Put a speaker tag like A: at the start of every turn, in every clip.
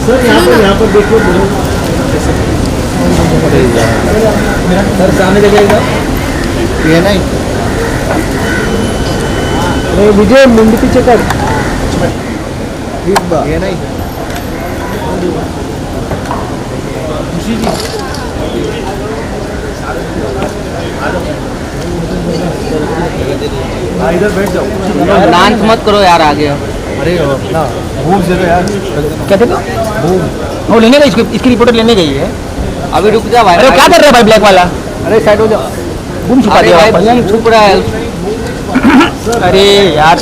A: Sir यहाँ पर देखिए सर सामने देखिएगा ये नहीं विजय मुंडी पीछे कर ये नहीं खुशी जी इधर बैठ जाओ
B: डांस मत करो यार आगे।
A: अरे ना भूख से यार
B: क्या देखो वो लेने गई इसकी रिपोर्टर लेने गई है। अभी रुक जा भाई। अरे क्या कर रहे हैं भाई ब्लैक वाला? अरे साइड हो जाओ। गुम छुपा दिया भाई भैया छुप रहा है। अरे यार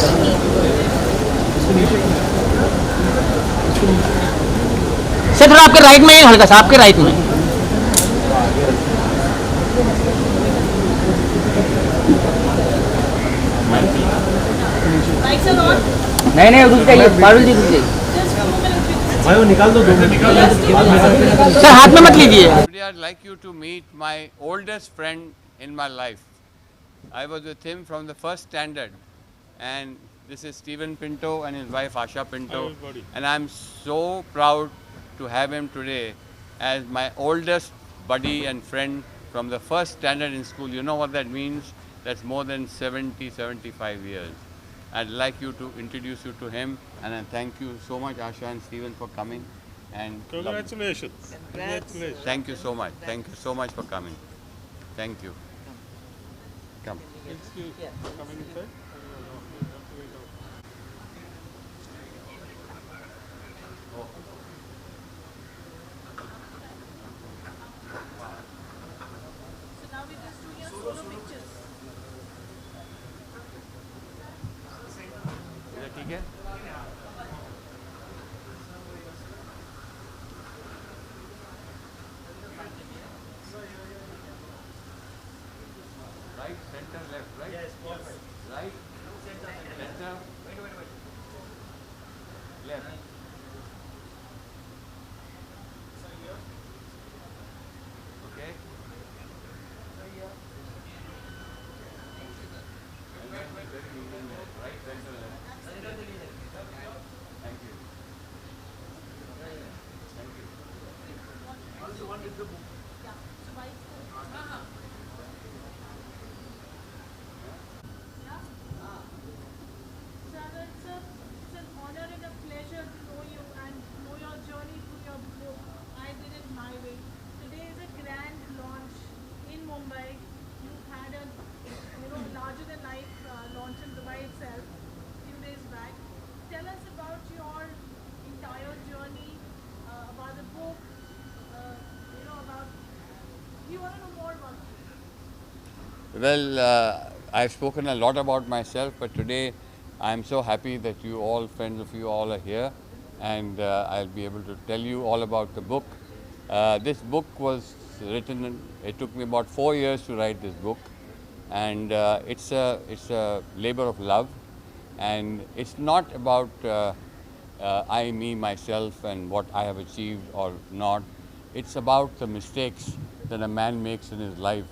B: सर थोड़ा आपके राइट में हल्का सा आपके राइट में। नहीं नहीं रुक जाइए पारुल जी रुक जाइए।
A: भाई वो निकाल दो 2 मिनट
B: सर हाथ में मत लीजिए।
C: I'd like you to meet my oldest friend in my life. I was with him from the first standard, and this is Steven Pinto and his wife Asha Pinto, and I'm so proud to have him today as my oldest buddy and friend from the first standard in school. You know what that means? That's more than 75 years. I'd like you to introduce you to him, and I thank you so much, Asha and Steven, for coming. And
D: Congratulations. Congratulations.
C: thank you so much. Thank you so much for coming. Thank you. Come.
D: Coming inside.
C: ठीक है right center left right yes right center left okay right center left thank you thank you also one with the book
E: It's an honor and a pleasure to know you and know your journey through your book. I Did It My Way. Today is a grand launch in Mumbai. You've had a larger than life launch in Dubai itself a few days back. Tell us about your entire journey, about the book. About we want to know more about you.
C: Well, I've spoken a lot about myself, but today I'm so happy that you all, friends of you all, are here, and I'll be able to tell you all about the book. This book was written. It took me about 4 years to write this book, and it's a labor of love, and it's not about I, me, myself, and what I have achieved or not. It's about the mistakes that a man makes in his life,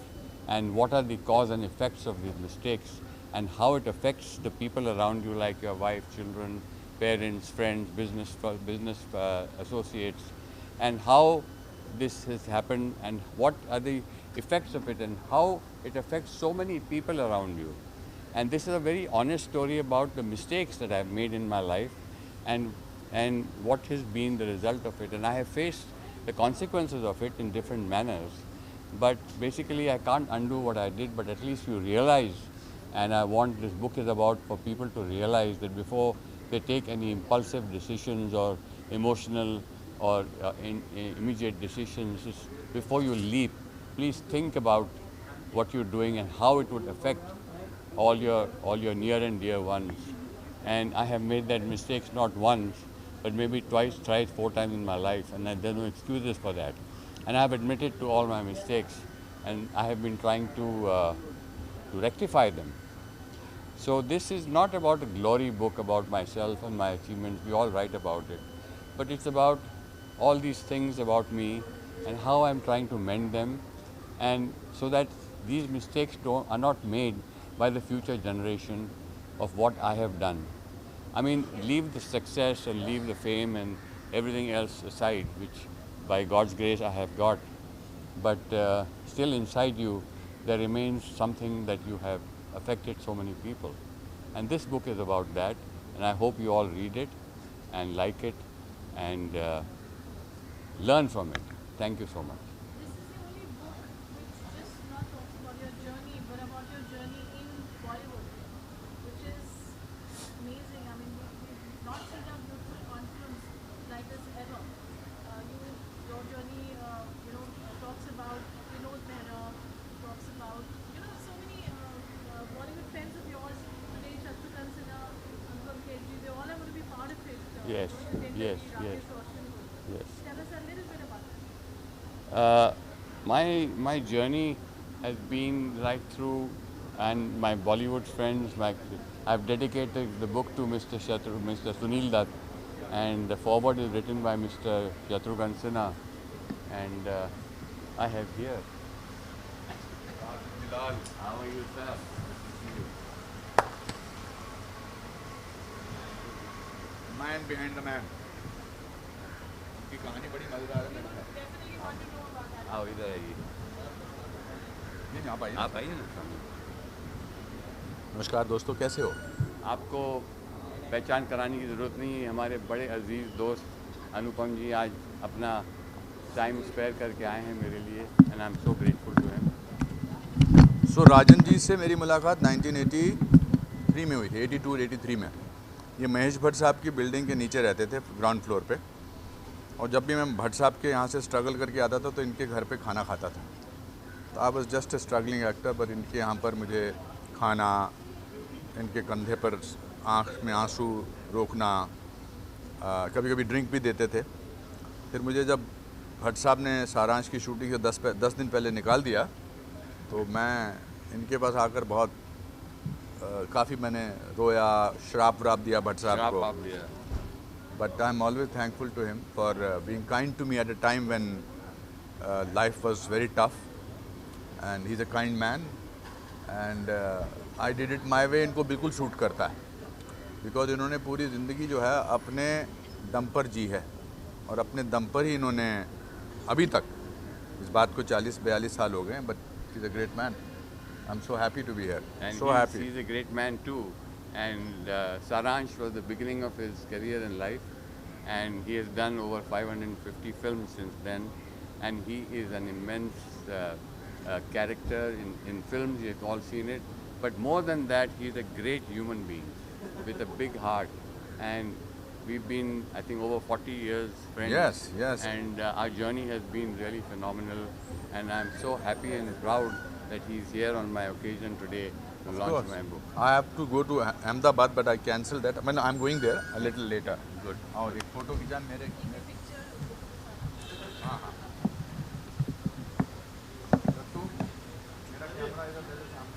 C: and what are the cause and effects of these mistakes, and how it affects the people around you, like your wife, children, parents, friends, business associates, and how this has happened, and what are the effects of it, and how it affects so many people around you. And this is a very honest story about the mistakes that I've made in my life, and what has been the result of it. And I have faced the consequences of it in different manners. But basically, I can't undo what I did, but at least you realize, and I want this book is about for people to realize that before they take any impulsive decisions or emotional or immediate decisions, before you leap, please think about what you're doing and how it would affect all your near and dear ones. And I have made that mistakes not once, but maybe twice, thrice, 4 times in my life, and there's no excuses for that. And I have admitted to all my mistakes, and I have been trying to rectify them. So this is not about a glory book about myself and my achievements. We all write about it, but it's about all these things about me and how I'm trying to mend them, and so that these mistakes are not made by the future generation of what I have done. I mean, leave the success and leave the fame and everything else aside, which by God's grace I have got. But still inside you, there remains something that you have affected so many people. And this book is about that. And I hope you all read it and like it and learn from it. Thank you so much.
E: This is the only book which just not talks about your journey, but about your journey in Bollywood, which is amazing. I mean, we've not seen a beautiful confluence like this ever. Your journey, talks about Vinod Mehra, talks about, so many Bollywood friends of yours today, Shatrughan Sinha, Anupam Khetri, they all are going to be part of it.
C: Yes, yes, yes.
E: Rakesh Roshan.
C: Yes.
E: Tell us a little bit about that.
C: My journey has been right through, and my Bollywood friends. I've dedicated the book to Mr. Sunil Dutt, and the foreword is written by Mr. Shatrughan Sinha, and I have here. Bilal, how are you, sir?
F: Man behind the man. की कहानी बड़ी मजेदार है मेरे ख्याल।
E: Definitely want to know about that.
C: आओ इधर आइए।
F: नहीं आप आइए।
C: आप आइए ना।
F: नमस्कार दोस्तों, कैसे हो?
C: आपको पहचान कराने की ज़रूरत नहीं है। हमारे बड़े अजीज़ दोस्त अनुपम जी आज अपना टाइम स्पेयर करके आए हैं मेरे लिए, and I am so grateful to him.
F: So Rajan ji से मेरी मुलाकात 1983 में हुई थी, 82-83 में। ये महेश भट्ट साहब की बिल्डिंग के नीचे रहते थे, ग्राउंड फ्लोर पे, और जब भी मैं भट्ट साहब के यहाँ से स्ट्रगल करके आता था तो इनके घर पे खाना खाता था। तो I was just a struggling actor, पर इनके यहाँ पर मुझे खाना, इनके कंधे पर आँख में आंसू रोकना, कभी कभी ड्रिंक भी देते थे। फिर मुझे जब भट्ट साहब ने सारांश की शूटिंग से 10 दिन पहले निकाल दिया, तो मैं इनके पास आकर बहुत काफ़ी मैंने रोया, श्राप व्राप दिया भट्ट साहब को। But I'm always thankful to him for being kind to me at a time when life was very tough, and he's a kind man, and I did it my way। इनको बिल्कुल सूट करता है, because इन्होंने पूरी ज़िंदगी जो है अपने दम पर जी है, और अपने दम पर ही इन्होंने अभी तक, इस बात को 40-42 साल हो गए, but he's a great man। I'm so happy to be here,
C: and
F: so happy।
C: he's a great man too, and Saransh was the beginning of his career in life, and he has done over 550 films since then, and he is an immense character in films. You've all seen it, but more than that, he's a great human being with a big heart, and we've been, I think, over 40 years friends.
F: Yes, yes।
C: And our journey has been really phenomenal, and I'm so happy and proud that he's here on my occasion today to launch my book.
F: I have to go to Ahmedabad, but I cancelled that। I mean, I'm going there a little later।
C: Good.
F: और एक photo खींचा मेरे। हाँ हाँ। तू मेरा camera इधर मेरे सामने।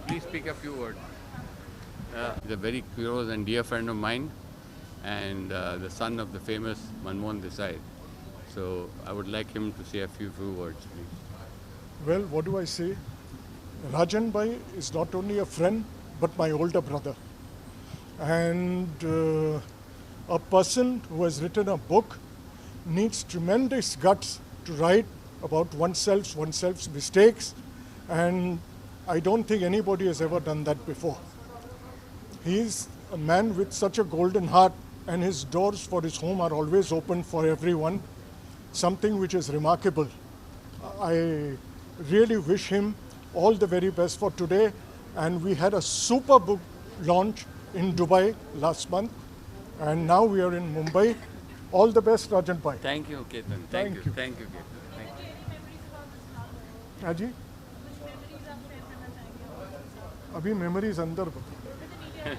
C: Please speak a few words. He's a very close and dear friend of mine, and the son of the famous Manmohan Desai. So I would like him to say a few words, please.
G: Well, what do I say? Rajan Bhai is not only a friend, but my older brother. And a person who has written a book needs tremendous guts to write about oneself's mistakes. And I don't think anybody has ever done that before. He is a man with such a golden heart, and his doors for his home are always open for everyone, something which is remarkable. I really wish him all the very best for today. And we had a super book launch in Dubai last month, and now we are in Mumbai. All the best, Rajan Bhai.
C: Thank you, Ketan.
G: Thank you.
C: Thank you, Ketan. Thank you.
E: Any memories about this flower?
G: Haji,
E: Which memories are fresh in the time you are?
G: अभी memories अंदर
E: With the media?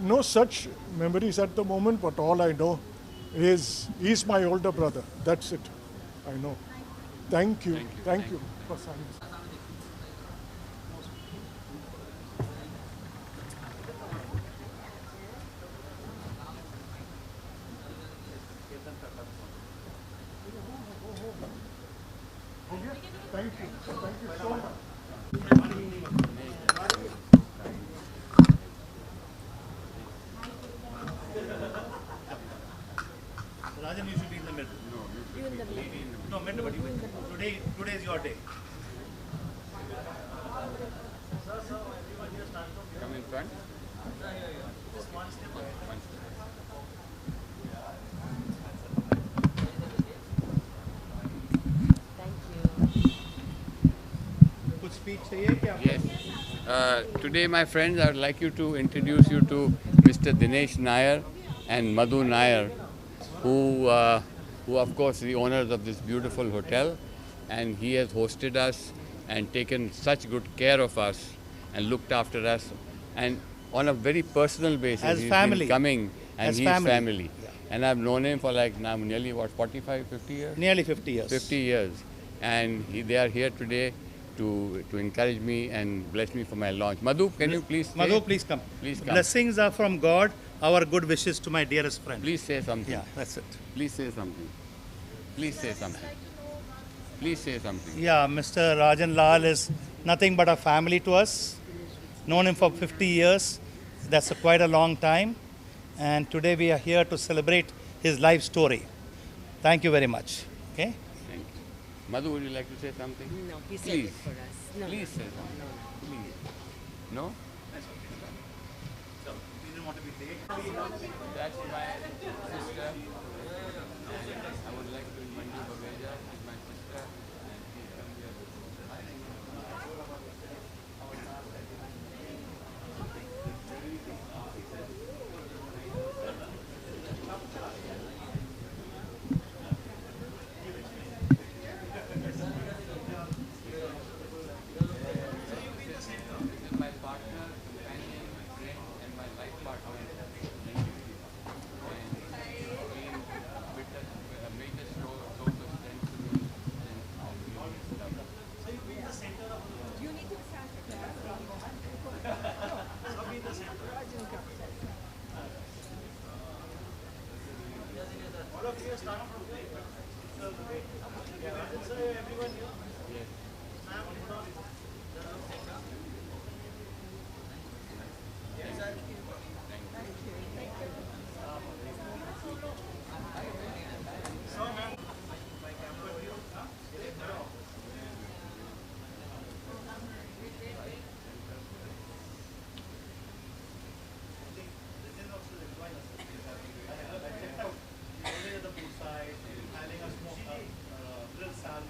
G: no such memories at the moment, but all I know is he's my older brother. That's it. I know. Thank you. Thank you for signing. Thank you. Thank you so much.
H: Rajan, you should be in the middle. No, middle, but today is your day.
C: Come in front.
H: कुछ speech चाहिए क्या?
C: Yes. Today, my friends, I would like to introduce you to Mr. Dinesh Nair and Madhu Nair, who of course, the owners of this beautiful hotel, and he has hosted us and taken such good care of us and looked after us, and on a very personal basis,
H: As
C: he's
H: family.
C: been coming, and
H: As
C: he's
H: family.
C: family. And I've known him for like now nearly what 45, 50 years.
H: Nearly 50 years.
C: 50 years, and they are here today to encourage me and bless me for my launch. Madhu, can you please stay?
H: Madhu, please come.
C: Please come.
H: Blessings are from God. Our good wishes to my dearest friend.
C: Please say something.
H: Yeah, that's it.
C: Please say something. Please say something. Please say something.
H: Yeah, Mr. Rajan Lal is nothing but a family to us. Known him for 50 years. That's quite a long time. And today we are here to celebrate his life story. Thank you very much. Okay?
C: Thank you. Madhu, would you like to say something?
I: No, he said
C: Please.
I: it for us. No,
C: Please say
I: no,
C: something.
I: no, no.
C: Please. No? That's my sister. I would like to Manju Babeja is my sister. And she's come here. This is my partner, companion, friend, and my life partner. And he's been a major source of strength to me since I've been
H: Having a grill salad.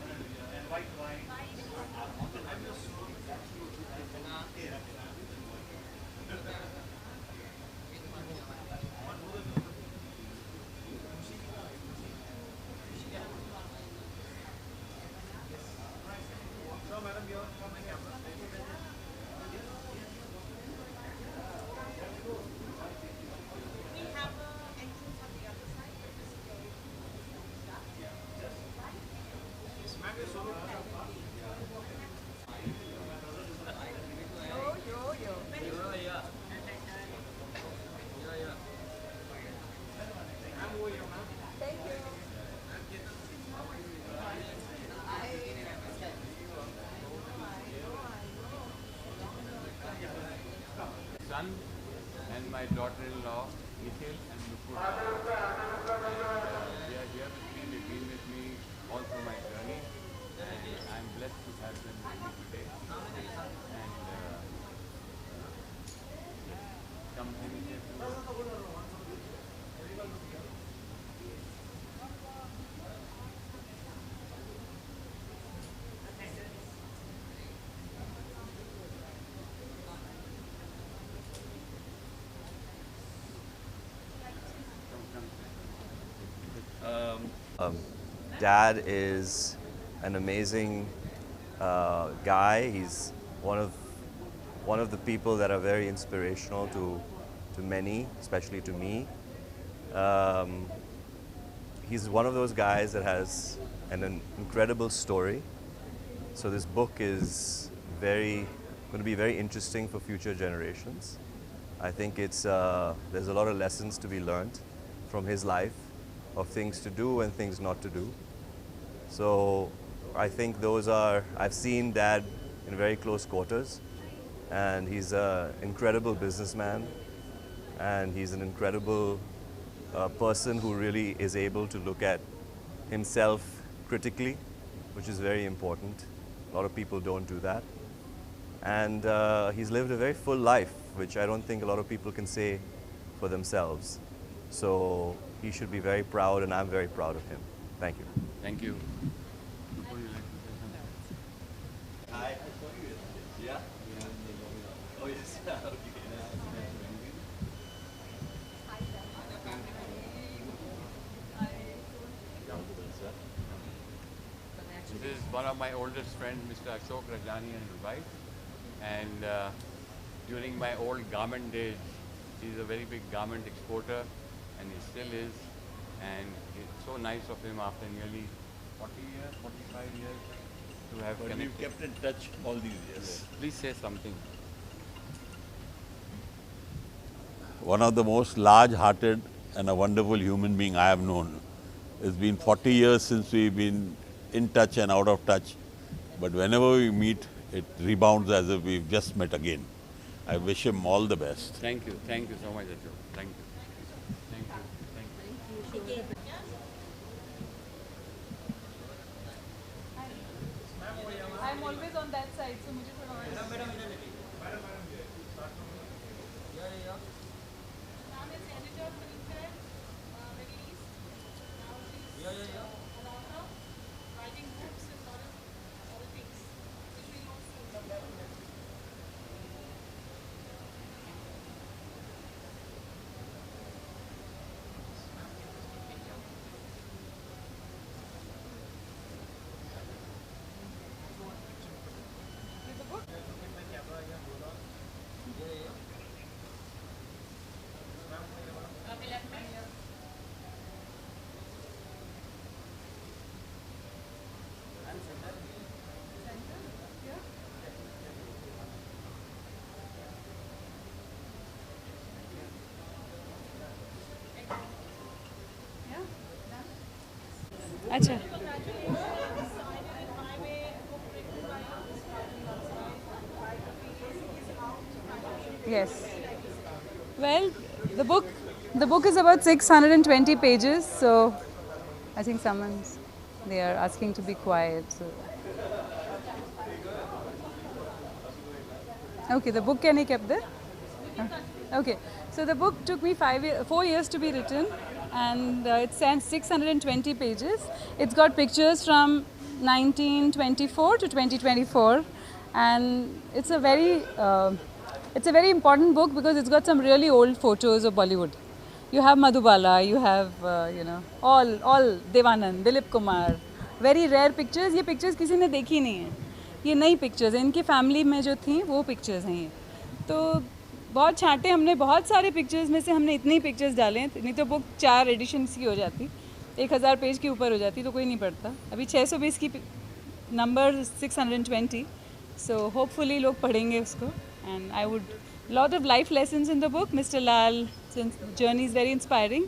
C: son and my daughter-in-law, Nikhil and Nupur. They are here with me, they've been with me all through my journey, and I'm blessed to have them with me today. And come in here.
I: Dad is an amazing guy. He's one of the people that are very inspirational to many, especially to me. He's one of those guys that has an incredible story. So this book is going to be very interesting for future generations. I think there's a lot of lessons to be learned from his life, of things to do and things not to do. So I think I've seen Dad in very close quarters, and he's an incredible businessman, and he's an incredible person who really is able to look at himself critically, which is very important. A lot of people don't do that. And he's lived a very full life, which I don't think a lot of people can say for themselves. So he should be very proud, and I'm very proud of him. Thank you.
C: Thank you.
I: Hi. Yeah? Oh, yes.
C: This is one of my oldest friends, Mr. Ashok Rajani, and his wife. And during my old garment days, he's a very big garment exporter, and he still is. And it's so nice of him after nearly 40 years, 45 years to have
D: But
C: connected.
D: we've kept in touch all these years.
C: Please say something.
D: One of the most large-hearted and a wonderful human being I have known. It's been 40 years since we've been in touch and out of touch. But whenever we meet, it rebounds as if we've just met again. I wish him all the best.
C: Thank you. Thank you so much, Ashok. Thank you. Thank you. Thank you.
E: I'm always on that side, so मुझे थोड़ा और Ma'am is editor of Filmfare, Middle East. Now she's an author, writing books and lot of things, which we know soon.
J: अच्छा yes well the book is about 620 pages, so I think they are asking to be quiet, so okay, the book can be kept there. Okay, so the book took me 4 years to be written, and it stands 620 pages. It's got pictures from 1924 to 2024, and it's a very important book because it's got some really old photos of Bollywood. You have Madhubala, you have all Devanand, Dilip Kumar, very rare pictures. ये pictures किसी ने देखी नहीं है, ये नई pictures हैं, इनकी family में जो थी वो pictures हैं ये. तो बहुत छांटे हमने, बहुत सारे पिक्चर्स में से हमने इतनी पिक्चर्स डाले हैं, नहीं तो बुक 4 एडिशंस की हो जाती, 1000 पेज के ऊपर हो जाती, तो कोई नहीं पढ़ता. अभी 620 की नंबर 620, सो होपफुली लोग पढ़ेंगे उसको. And I would lot of life lessons in the book. Mister Lal journey is very inspiring.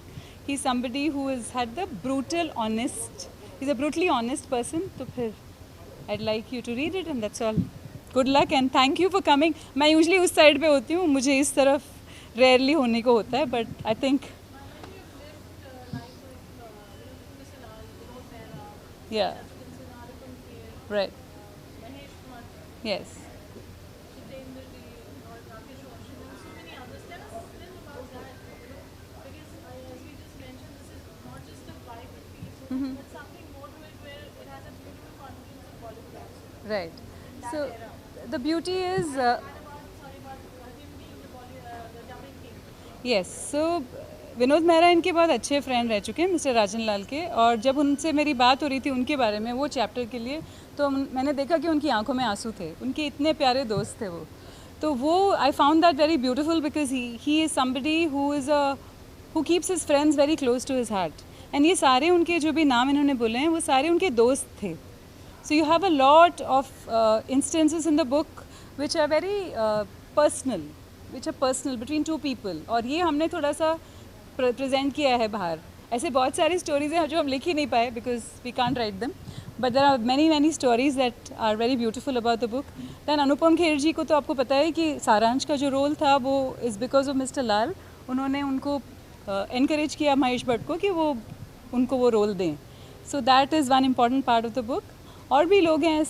J: He is somebody who has had the brutal honest, he is a brutally honest person. तो फिर I'd like you to read it, and that's all. Good luck and thank you for coming. मैं usually उस side पे होती हूँ, मुझे इस तरफ रेयरली होने को होता है, बट आई थिंक या right. Yes. Right. So the beauty is yes. So Vinod Mehra इनके बहुत अच्छे फ्रेंड रह चुके हैं मिस्टर राजन लाल के, और जब उनसे मेरी बात हो रही थी उनके बारे में वो चैप्टर के लिए, तो मैंने देखा कि उनकी आंखों में आंसू थे. उनके इतने प्यारे दोस्त थे वो, तो वो I found that very beautiful because he is somebody who keeps his friends very close to his heart. And ये सारे उनके जो भी नाम इन्होंने बोले हैं वो सारे उनके दोस्त थे. So you have a lot of instances in the book which are very personal, which are personal between two people. और ये हमने थोड़ा सा present किया है बाहर. ऐसे बहुत सारी stories हैं जो हम लिख ही नहीं पाए because we can't write them. But there are many stories that are very beautiful about the book. Then Anupam Kher जी को तो आपको पता है कि सारांश का जो रोल था वो is because of Mr. लाल. उन्होंने उनको encourage किया महेश भट्ट को कि वो उनको वो रोल दें. So that is one important part of the book. और भी लोग हैं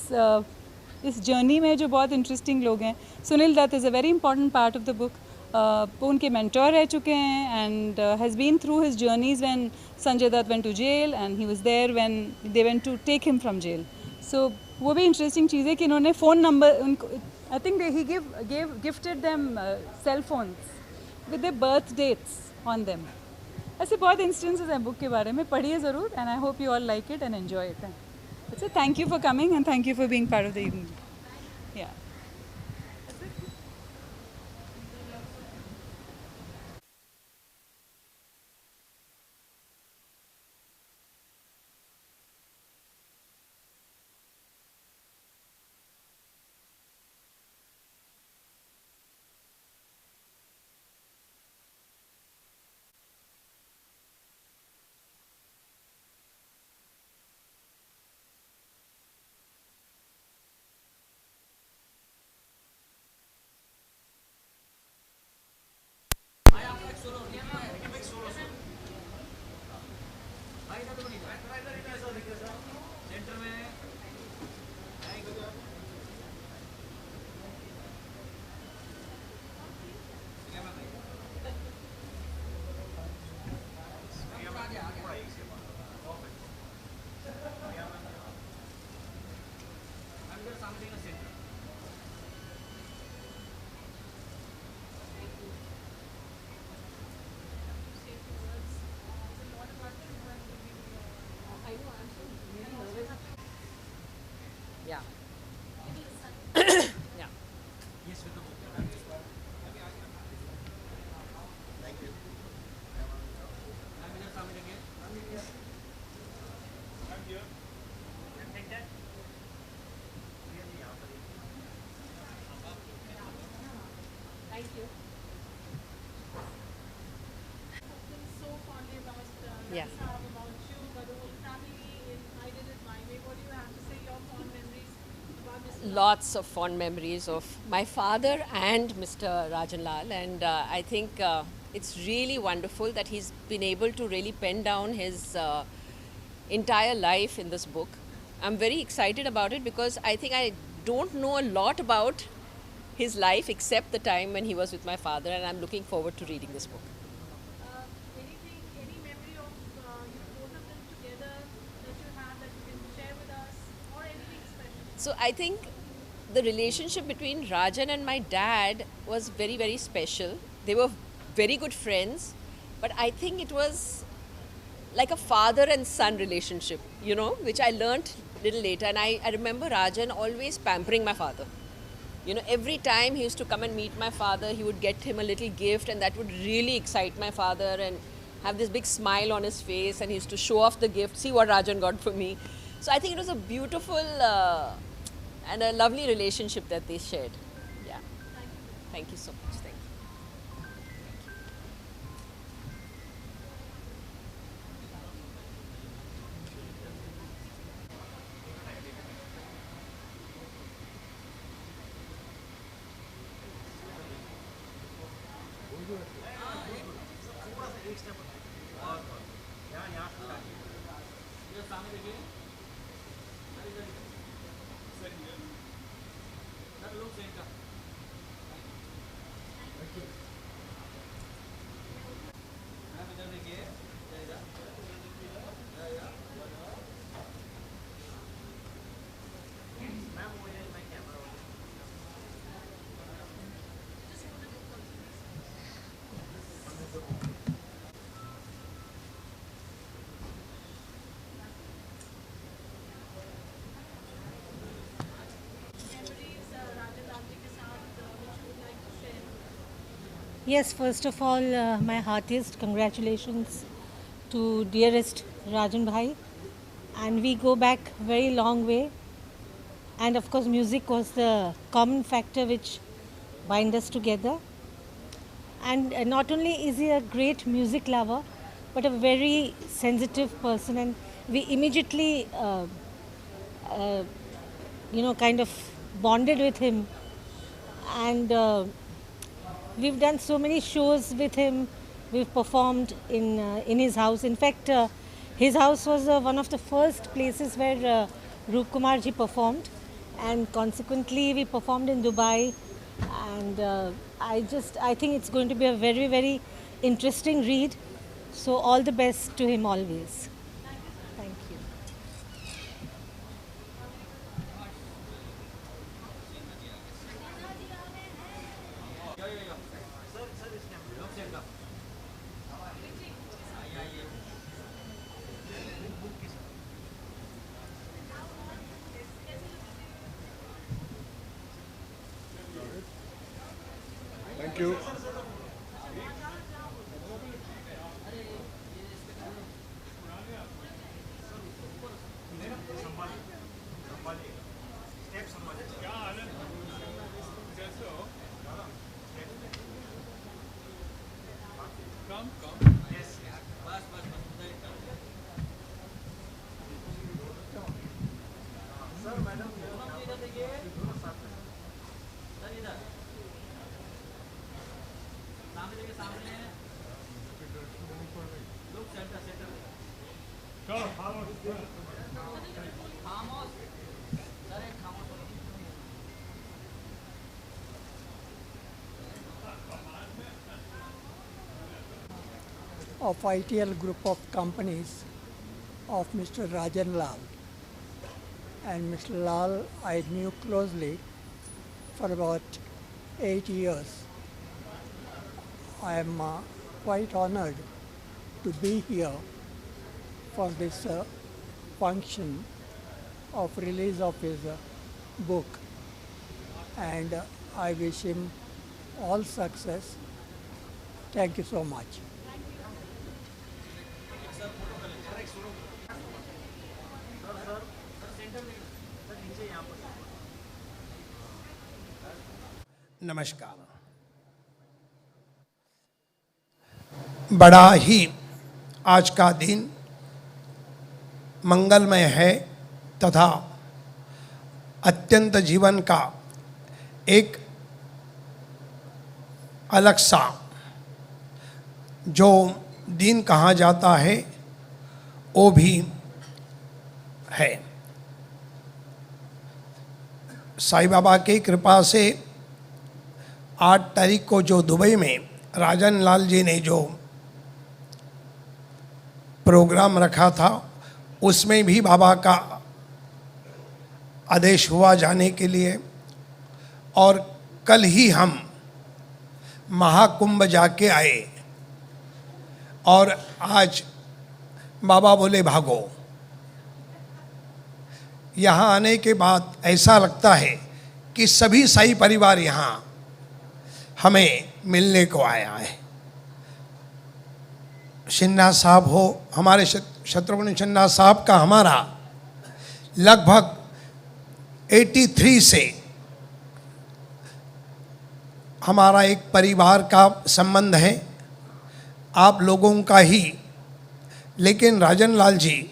J: इस जर्नी में जो बहुत इंटरेस्टिंग लोग हैं. Sunil Dutt is a very important part of the book. वो उनके मेंटोर रह चुके हैं and has been through his journeys when Sanjay Dutt went to jail and he was there when they went to take him from jail. So वो भी interesting चीज़ है कि इन्होंने फ़ोन नंबर उनको, I think he gifted them cell phones with the birth dates on them. ऐसे बहुत instances हैं book के बारे में, पढ़िए ज़रूर and I hope you all like it and enjoy it. So thank you for coming and thank you for being part of the evening. Yeah.
K: Yeah. Yeah.
E: Thank you. So fondly about
K: Yeah.
E: about you, but the whole family in I Did It My Way. What do you have to say? Your fond memories about Mr.
K: Lots of fond memories of my father and Mr. Rajan Lal, and I think it's really wonderful that he's been able to really pen down his entire life in this book. I'm very excited about it because I think I don't know a lot about his life except the time when he was with my father, and I'm looking forward to reading this book.
E: Any memory of both of them together that you have that you can share with us, or anything special?
K: So I think the relationship between Rajan and my dad was very, very special. They were very good friends, but I think it was like a father and son relationship, you know, which I learnt little later. And I remember Rajan always pampering my father. You know, every time he used to come and meet my father, he would get him a little gift, and that would really excite my father and have this big smile on his face, and he used to show off the gift, see what Rajan got for me. So I think it was a beautiful and a lovely relationship that they shared. Yeah. Thank you so much. Thank you.
L: Yes, first of all, my heartiest congratulations to dearest Rajan Bhai. And we go back very long way. And of course, music was the common factor which bind us together. And not only is he a great music lover, but a very sensitive person. And we immediately, kind of bonded with him. And we've done so many shows with him. We've performed in his house. In fact, his house was one of the first places where Roop Kumar ji performed, and consequently we performed in Dubai. And I think it's going to be a very, very interesting read. So all the best to him always. Thank you.
G: Thank you.
M: Of ITL group of companies of Mr. Rajan Lal. And Mr. Lal I knew closely for about 8 years. I am quite honored to be here for this function of release of his book, and I wish him all success. Thank you so much.
N: नमस्कार। बड़ा ही आज का दिन मंगलमय है तथा अत्यंत जीवन का एक अलग सा जो दिन कहा जाता है वो भी है। साईं बाबा की कृपा से 8 तारीख को जो दुबई में राजन लाल जी ने जो प्रोग्राम रखा था उसमें भी बाबा का आदेश हुआ जाने के लिए, और कल ही हम महाकुंभ जाके आए और आज बाबा बोले भागो। यहाँ आने के बाद ऐसा लगता है कि सभी साई परिवार यहाँ हमें मिलने को आया है। सिन्हा साहब हो, हमारे शत्रुघ्न सिन्हा साहब का हमारा लगभग 83 से हमारा एक परिवार का संबंध है, आप लोगों का ही। लेकिन राजन लाल जी,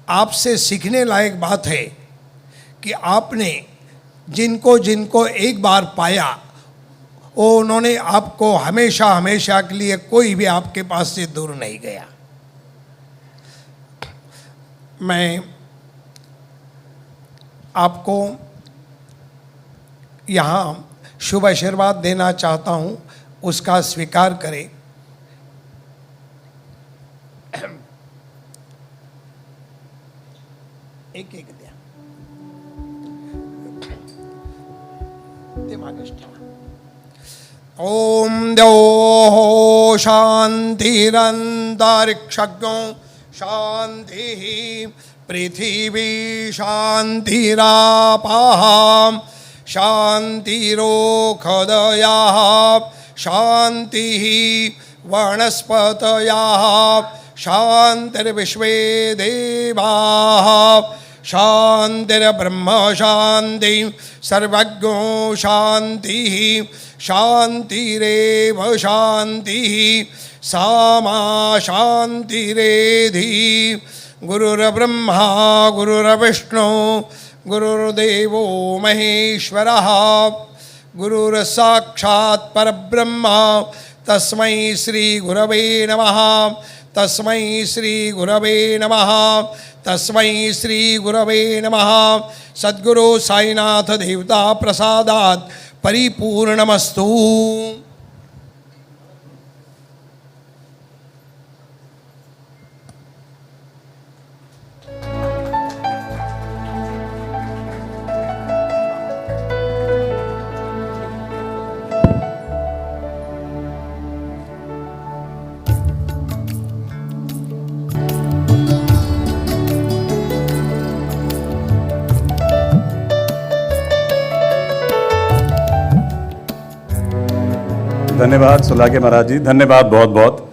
N: आपसे सीखने लायक बात है कि आपने जिनको जिनको एक बार पाया उन्होंने आपको हमेशा हमेशा के लिए कोई भी आपके पास से दूर नहीं गया। मैं आपको यहाँ शुभ आशीर्वाद देना चाहता हूँ, उसका स्वीकार करें। एक एक दिया ओम द्यो शांतिरंतरिक्षज्ञो शांति पृथिवी शांतिरापः शांतिरोषधयः शांति वनस्पतयः शांतिर्विश्वे देवाः शांतिर्ब्रह्म शांति सर्वज्ञो शांति शांतिरेव शांति सामा शांतिरेधि गुरुर्ब्रह्मा गुरुर्विष्णु गुरुर्देवो महेश्वरः गुरुर्साक्षात् परब्रह्म तस्मै श्री गुरवे नमः तस्मै श्री गुरवे नमः तस्मै श्री गुरवे नमः। सद्गुरु साईनाथ देवता प्रसादात् परिपूर्णमस्तु।
O: धन्यवाद सुलागे महाराज जी, धन्यवाद बहुत बहुत।